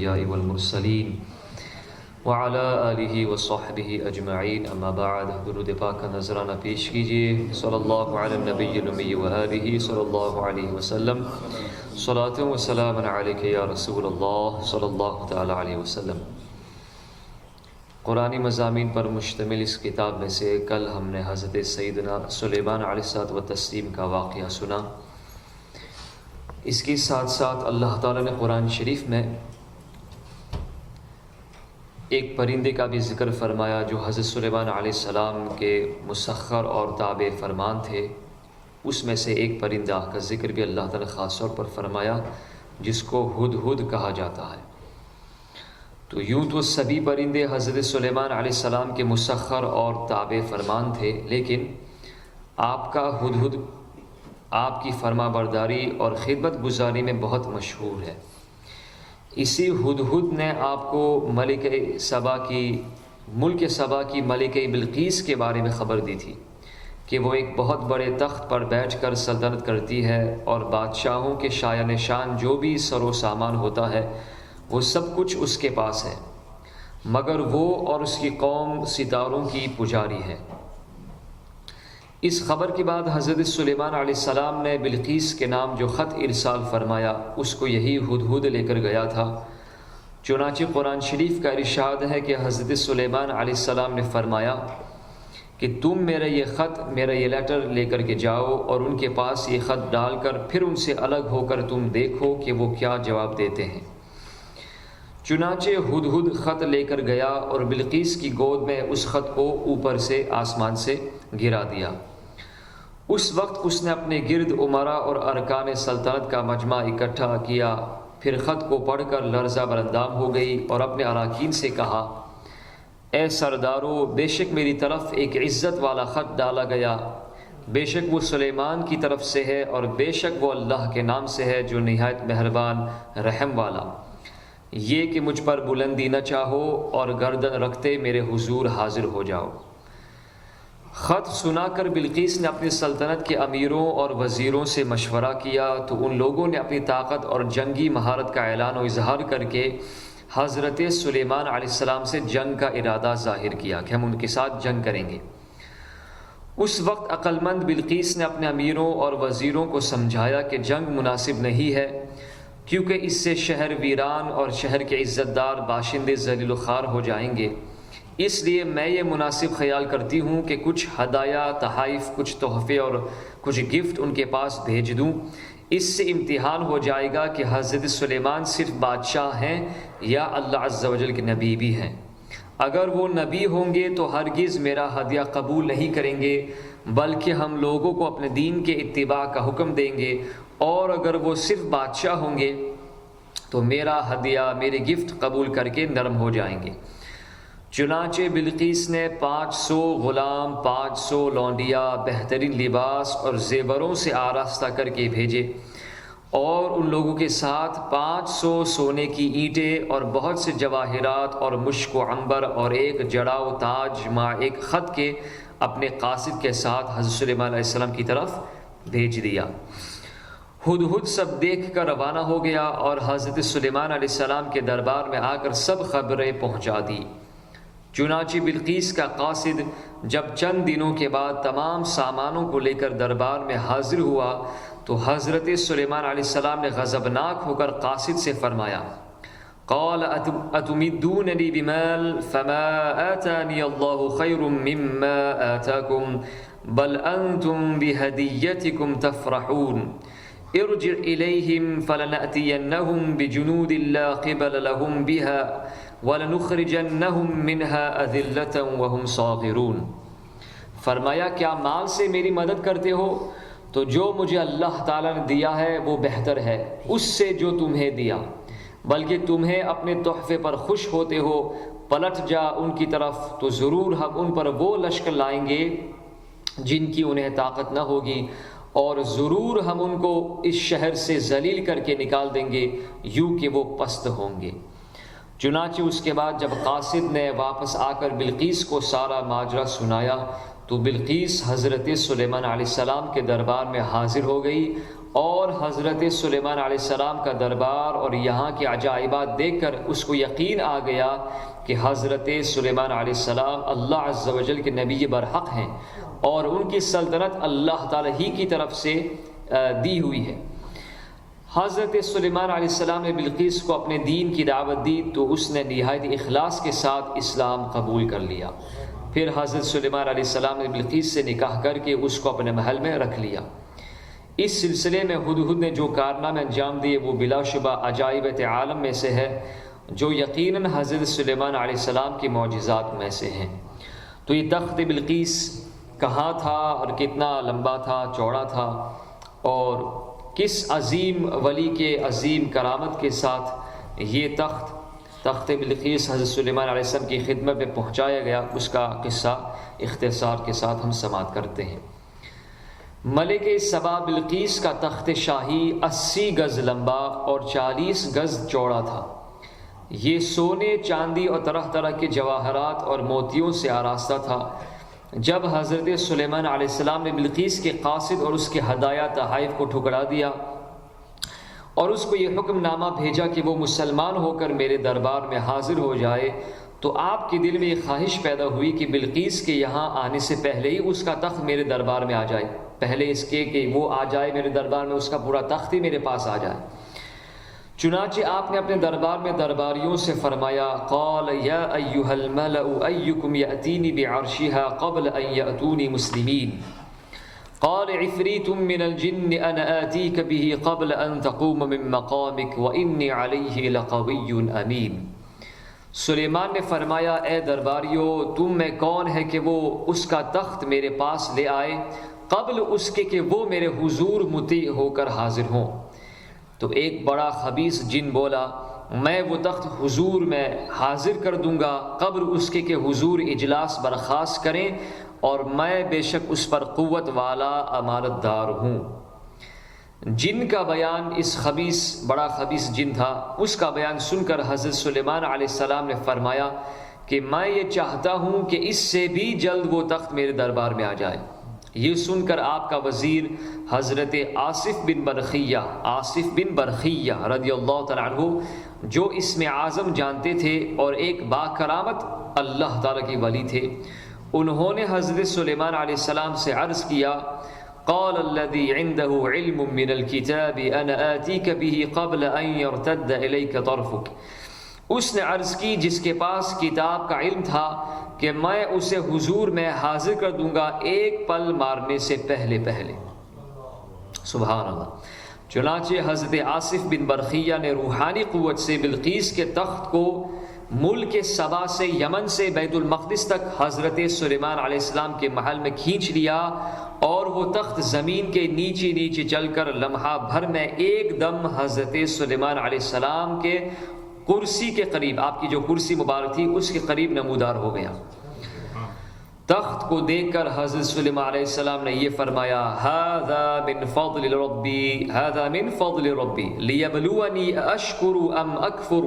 الأنبياء والمرسلين وعلى آلہ وصحبہ اجمعین اما بعد. درود پاک کا نذرانہ پیش کیجیے. صلی اللہ علی النبی الامی وآلہ صلی اللہ علیہ وسلم. صلاۃ و سلام علیک یا رسول اللہ صلی اللہ تعالی علیہ وسلم. قرآنی مضامین پر مشتمل اس کتاب میں سے کل ہم نے حضرت سیدنا سلیمان علیہ الصلوۃ والتسلیم کا واقعہ سنا. اس کے ساتھ ساتھ اللہ تعالیٰ نے قرآن شریف میں ایک پرندے کا بھی ذکر فرمایا جو حضرت سلیمان علیہ السلام کے مسخر اور تابع فرمان تھے. اس میں سے ایک پرندہ کا ذکر بھی اللہ تعالیٰ نے خاص طور پر فرمایا جس کو ہدہد کہا جاتا ہے. تو یوں تو سبھی پرندے حضرت سلیمان علیہ السلام کے مسخر اور تابع فرمان تھے، لیکن آپ کا ہدہد آپ کی فرما برداری اور خدمت گزاری میں بہت مشہور ہے. اسی ہدہد نے آپ کو ملک سبا کی ملکہ بلقیس کے بارے میں خبر دی تھی کہ وہ ایک بہت بڑے تخت پر بیٹھ کر سلطنت کرتی ہے اور بادشاہوں کے شایہ نشان جو بھی سر و سامان ہوتا ہے وہ سب کچھ اس کے پاس ہے، مگر وہ اور اس کی قوم ستاروں کی پجاری ہے. اس خبر کے بعد حضرت سلیمان علیہ السلام نے بلقیس کے نام جو خط ارسال فرمایا اس کو یہی ہدہد لے کر گیا تھا. چنانچہ قرآن شریف کا ارشاد ہے کہ حضرت سلیمان علیہ السلام نے فرمایا کہ تم میرا یہ لیٹر لے کر کے جاؤ اور ان کے پاس یہ خط ڈال کر پھر ان سے الگ ہو کر تم دیکھو کہ وہ کیا جواب دیتے ہیں. چنانچہ ہدہد خط لے کر گیا اور بلقیس کی گود میں اس خط کو اوپر سے آسمان سے گرا دیا. اس وقت اس نے اپنے گرد امراء اور ارکان سلطنت کا مجمع اکٹھا کیا. پھر خط کو پڑھ کر لرزہ براندام ہو گئی اور اپنے اراکین سے کہا، اے سردارو، بے شک میری طرف ایک عزت والا خط ڈالا گیا. بے شک وہ سلیمان کی طرف سے ہے اور بے شک وہ اللہ کے نام سے ہے جو نہایت مہربان رحم والا. یہ کہ مجھ پر بلندی نہ چاہو اور گردن رکھتے میرے حضور حاضر ہو جاؤ. خط سنا کر بلقیس نے اپنی سلطنت کے امیروں اور وزیروں سے مشورہ کیا تو ان لوگوں نے اپنی طاقت اور جنگی مہارت کا اعلان و اظہار کر کے حضرت سلیمان علیہ السلام سے جنگ کا ارادہ ظاہر کیا کہ ہم ان کے ساتھ جنگ کریں گے. اس وقت عقل مند بلقیس نے اپنے امیروں اور وزیروں کو سمجھایا کہ جنگ مناسب نہیں ہے، کیونکہ اس سے شہر ویران اور شہر کے عزت دار باشندے ذلیل و خوار ہو جائیں گے. اس لیے میں یہ مناسب خیال کرتی ہوں کہ کچھ ہدایہ، تحائف، کچھ تحفے اور کچھ گفٹ ان کے پاس بھیج دوں. اس سے امتحان ہو جائے گا کہ حضرت سلیمان صرف بادشاہ ہیں یا اللہ عز و جل کے نبی بھی ہیں. اگر وہ نبی ہوں گے تو ہرگز میرا ہدیہ قبول نہیں کریں گے، بلکہ ہم لوگوں کو اپنے دین کے اتباع کا حکم دیں گے. اور اگر وہ صرف بادشاہ ہوں گے تو میرا ہدیہ، میرے گفٹ قبول کر کے نرم ہو جائیں گے. چنانچہ بلقیس نے 500 غلام، 500 لونڈیا بہترین لباس اور زیوروں سے آراستہ کر کے بھیجے اور ان لوگوں کے ساتھ 500 سونے کی اینٹیں اور بہت سے جواہرات اور مشک و عنبر اور ایک جڑاؤ تاج مع ایک خط کے اپنے قاصد کے ساتھ حضرت سلیمان علیہ السلام کی طرف بھیج دیا. ہدہد سب دیکھ کر روانہ ہو گیا اور حضرت سلیمان علیہ السلام کے دربار میں آ کر سب خبریں پہنچا دی. چنانچہ بلقیس کا قاصد جب چند دنوں کے بعد تمام سامانوں کو لے کر دربار میں حاضر ہوا تو حضرت سلیمان علیہ السلام نے غضبناک ہو کر قاصد سے فرمایا، قال اتمدوننی بمال فما آتانی اللہ خیر مما آتاکم بل انتم بہدیتکم تفرحون. ارجع الیہم فلنأتینہم بجنود لا قبل لہم بها وَلَنُخْرِجَنَّهُمْ مِنْهَا أَذِلَّةً وَهُمْ صَاغِرُونَ. فرمایا کیا مال سے میری مدد کرتے ہو تو جو مجھے اللہ تعالیٰ نے دیا ہے وہ بہتر ہے اس سے جو تمہیں دیا، بلکہ تمہیں اپنے تحفے پر خوش ہوتے ہو. پلٹ جا ان کی طرف تو ضرور ہم ان پر وہ لشکر لائیں گے جن کی انہیں طاقت نہ ہوگی، اور ضرور ہم ان کو اس شہر سے ذلیل کر کے نکال دیں گے یوں کہ وہ پست ہوں گے. چنانچہ اس کے بعد جب قاصد نے واپس آ کر بلقیس کو سارا ماجرا سنایا تو بلقیس حضرت سلیمان علیہ السلام کے دربار میں حاضر ہو گئی اور حضرت سلیمان علیہ السلام کا دربار اور یہاں کے عجائبات دیکھ کر اس کو یقین آ گیا کہ حضرت سلیمان علیہ السلام اللہ عز و جل کے نبی برحق ہیں اور ان کی سلطنت اللہ تعالی ہی کی طرف سے دی ہوئی ہے۔ حضرت سلیمان علیہ السلام نے بلقیس کو اپنے دین کی دعوت دی تو اس نے نہایت اخلاص کے ساتھ اسلام قبول کر لیا۔ پھر حضرت سلیمان علیہ السلام نے بلقیس سے نکاح کر کے اس کو اپنے محل میں رکھ لیا۔ اس سلسلے میں ہدہد نے جو کارنامے انجام دیے وہ بلا شبہ عجائبت عالم میں سے ہے جو یقیناً حضرت سلیمان علیہ السلام کی معجزات میں سے ہیں۔ تو یہ تخت بلقیس کہاں تھا اور کتنا لمبا تھا، چوڑا تھا، اور کس عظیم ولی کے عظیم کرامت کے ساتھ یہ تخت بلقیس حضرت سلیمان علیہ السلام کی خدمت میں پہنچایا گیا، اس کا قصہ اختصار کے ساتھ ہم سماعت کرتے ہیں۔ ملکہ سبا بلقیس کا تخت شاہی 80 گز لمبا اور 40 گز چوڑا تھا۔ یہ سونے، چاندی اور طرح طرح کے جواہرات اور موتیوں سے آراستہ تھا۔ جب حضرت سلیمان علیہ السلام نے بلقیس کے قاصد اور اس کے ہدایہ تحائف کو ٹھکرا دیا اور اس کو یہ حکم نامہ بھیجا کہ وہ مسلمان ہو کر میرے دربار میں حاضر ہو جائے، تو آپ کے دل میں یہ خواہش پیدا ہوئی کہ بلقیس کے یہاں آنے سے پہلے ہی اس کا تخت میرے دربار میں آ جائے، پہلے اس کے کہ وہ آ جائے میرے دربار میں، اس کا پورا تخت ہی میرے پاس آ جائے۔ چنانچہ آپ نے اپنے دربار میں درباریوں سے فرمایا، قال یا ایھا الملأ ایکم یأتینی بعرشها قبل ان یأتونی مسلمین، قال عفریت من الجن انا آتیک به قبل ان تقوم من مقامک وانی علیہ لقوی امین۔ سلیمان نے فرمایا، اے درباریو، تم میں کون ہے کہ وہ اس کا تخت میرے پاس لے آئے قبل اس کے کہ وہ میرے حضور مطیع ہو کر حاضر ہوں۔ تو ایک بڑا خبیث جن بولا، میں وہ تخت حضور میں حاضر کر دوں گا قبل اس کے کہ حضور اجلاس برخاست کریں، اور میں بے شک اس پر قوت والا امانت دار ہوں۔ جن کا بیان، اس بڑا خبیث جن تھا، اس کا بیان سن کر حضرت سلیمان علیہ السلام نے فرمایا کہ میں یہ چاہتا ہوں کہ اس سے بھی جلد وہ تخت میرے دربار میں آ جائے۔ یہ سن کر آپ کا وزیر حضرت آصف بن برخیہ رضی اللہ تعالیٰ عنہ، جو اسم اعظم جانتے تھے اور ایک با کرامت اللہ تعالیٰ کے ولی تھے، انہوں نے حضرت سلیمان علیہ السلام سے عرض کیا، قال الذي عنده علم من الكتاب انا آتيك به قبل ان يرتد اليك طرفك۔ اس نے عرض کی جس کے پاس کتاب کا علم تھا کہ میں اسے حضور میں حاضر کر دوں گا ایک پل مارنے سے پہلے۔ سبحان اللہ۔ چنانچہ حضرت آصف بن برخیہ نے روحانی قوت سے بلقیس کے تخت کو ملک سبا سے، یمن سے بیت المقدس تک حضرت سلیمان علیہ السلام کے محل میں کھینچ لیا، اور وہ تخت زمین کے نیچے نیچے چل کر لمحہ بھر میں ایک دم حضرت سلیمان علیہ السلام کے کرسی کے قریب، آپ کی جو کرسی مبارک تھی اس کے قریب نمودار ہو گیا۔ تخت کو دیکھ کر حضرت سلیمان علیہ السلام نے یہ فرمایا، ھذا من فضل ربی لیبلونی اشکر ام اکفر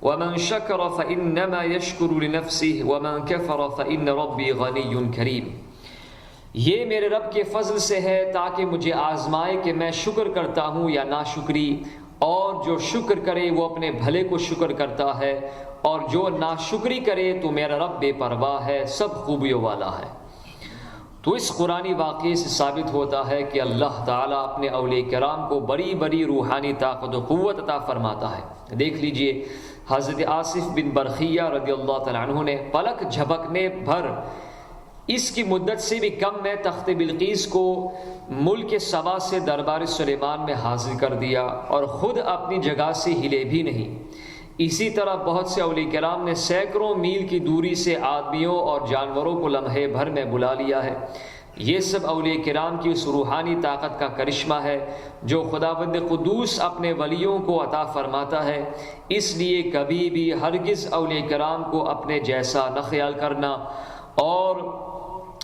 ومن شکر فانما یشکر لنفسہ ومن کفر فان ربی غنی کریم۔ یہ میرے رب کے فضل سے ہے تاکہ مجھے آزمائے کہ میں شکر کرتا ہوں یا ناشکری، اور جو شکر کرے وہ اپنے بھلے کو شکر کرتا ہے، اور جو ناشکری کرے تو میرا رب بے پرواہ ہے، سب خوبیوں والا ہے۔ تو اس قرآنی واقعے سے ثابت ہوتا ہے کہ اللہ تعالیٰ اپنے اولیاء کرام کو بڑی بڑی روحانی طاقت و قوت عطا فرماتا ہے۔ دیکھ لیجئے حضرت آصف بن برخیہ رضی اللہ تعالیٰ عنہ نے پلک جھپکنے بھر اس کی مدت سے بھی کم میں تخت بلقیس کو ملک سبا سے دربار سلیمان میں حاضر کر دیا، اور خود اپنی جگہ سے ہلے بھی نہیں۔ اسی طرح بہت سے اولیاء کرام نے سینکڑوں میل کی دوری سے آدمیوں اور جانوروں کو لمحے بھر میں بلا لیا ہے۔ یہ سب اولیاء کرام کی اس روحانی طاقت کا کرشمہ ہے جو خداوند قدوس اپنے ولیوں کو عطا فرماتا ہے۔ اس لیے کبھی بھی ہرگز اولیاء کرام کو اپنے جیسا نہ خیال کرنا، اور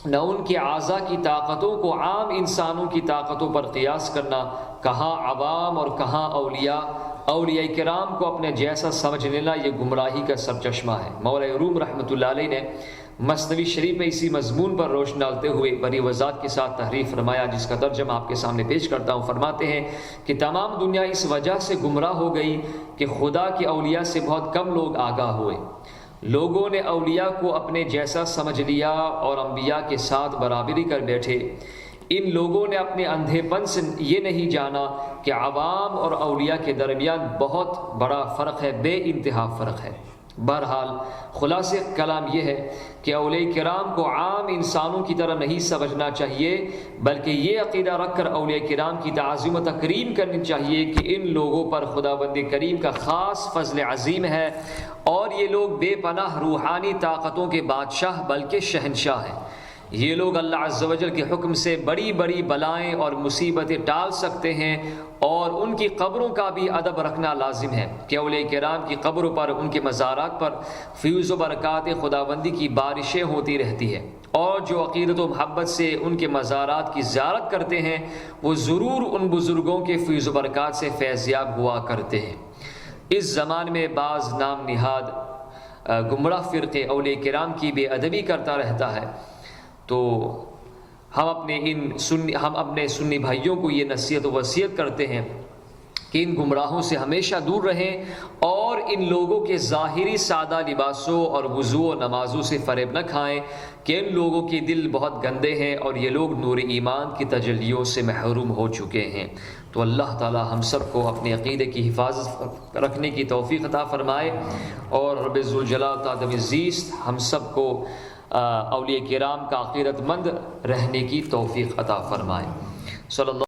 نہ ان کے اعضاء کی طاقتوں کو عام انسانوں کی طاقتوں پر قیاس کرنا۔ کہاں عوام اور کہاں اولیاء کرام کو اپنے جیسا سمجھ لینا یہ گمراہی کا سرچشمہ ہے۔ مولا روم رحمۃ اللہ علیہ نے مثنوی شریف میں اسی مضمون پر روشنی ڈالتے ہوئے بڑی وضاحت کے ساتھ تحریر فرمایا، جس کا ترجمہ آپ کے سامنے پیش کرتا ہوں۔ فرماتے ہیں کہ تمام دنیا اس وجہ سے گمراہ ہو گئی کہ خدا کے اولیاء سے بہت کم لوگ آگاہ ہوئے۔ لوگوں نے اولیاء کو اپنے جیسا سمجھ لیا اور انبیاء کے ساتھ برابری کر بیٹھے۔ ان لوگوں نے اپنے اندھے پن سے یہ نہیں جانا کہ عوام اور اولیاء کے درمیان بہت بڑا فرق ہے، بے انتہا فرق ہے۔ بہرحال خلاصہ کلام یہ ہے کہ اولیاء کرام کو عام انسانوں کی طرح نہیں سمجھنا چاہیے، بلکہ یہ عقیدہ رکھ کر اولیاء کرام کی تعظیم و تکریم کرنی چاہیے کہ ان لوگوں پر خداوند کریم کا خاص فضل عظیم ہے، اور یہ لوگ بے پناہ روحانی طاقتوں کے بادشاہ بلکہ شہنشاہ ہیں۔ یہ لوگ اللہ عز و جل کے حکم سے بڑی بڑی بلائیں اور مصیبتیں ٹال سکتے ہیں، اور ان کی قبروں کا بھی ادب رکھنا لازم ہے کہ اولیاء کرام کی قبروں پر، ان کے مزارات پر فیض و برکات خداوندی کی بارشیں ہوتی رہتی ہے، اور جو عقیدت و محبت سے ان کے مزارات کی زیارت کرتے ہیں وہ ضرور ان بزرگوں کے فیض و برکات سے فیضیاب ہوا کرتے ہیں۔ اس زمان میں بعض نام نہاد گمراہ فرقے اولیاء کرام کی بے ادبی کرتا رہتا ہے، تو ہم اپنے سنی بھائیوں کو یہ نصیحت و وصیت کرتے ہیں کہ ان گمراہوں سے ہمیشہ دور رہیں، اور ان لوگوں کے ظاہری سادہ لباسوں اور وضو و نمازوں سے فریب نہ کھائیں کہ ان لوگوں کے دل بہت گندے ہیں اور یہ لوگ نور ایمان کی تجلیوں سے محروم ہو چکے ہیں۔ تو اللہ تعالی ہم سب کو اپنے عقیدے کی حفاظت رکھنے کی توفیق عطا فرمائے، اور رب ذوالجلال تعالی عزیز ہم سب کو اولیاء کرام کا عقیدت مند رہنے کی توفیق عطا فرمائے۔ صلی اللہ